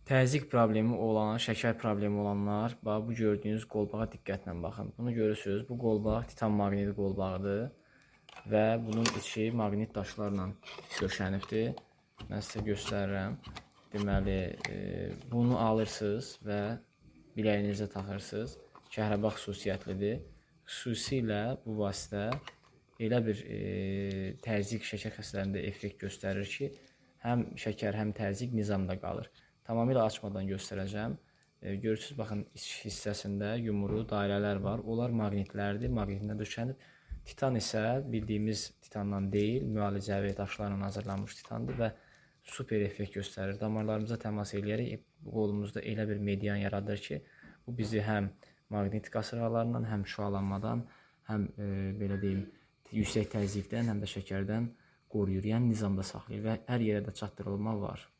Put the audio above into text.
Təzyiq problemi olan, şəkər problemi olanlar, bax bu gördüyünüz qolbağa diqqətlə baxın. Bunu görürsünüz, bu qolbaq titan maqnit qolbağıdır və bunun içi maqnit daşlarla döşənibdir. Mən sizə göstərirəm. Deməli, bunu alırsınız və biləyinizə taxırsınız. Kəhrəba xüsusiyyətlidir. Xüsusilə bu vasitə elə bir təzyiq şəkər xəstələrində effekt göstərir ki, həm şəkər, həm təzyiq nizamda qalır. Tamamilə açmadan göstərəcəm. Görürsünüz, baxın, iç hissəsində yumru dairələr var. Onlar maqnitlərdir, maqnitlə döşənib. Titan isə bildiyimiz titandan deyil, müalicəvi daşlarla hazırlanmış titandır və super effekt göstərir. Damarlarımıza təmas eləyərək qolumuzda elə bir median yaradır ki, bu bizi həm maqnit qasırğalarından, həm şüalanmadan, həm belə deyim, yüksək təzyiqdən, həm də şəkərdən qoruyur. Yəni nizamda saxlayır və hər yerə də çatdırılma var.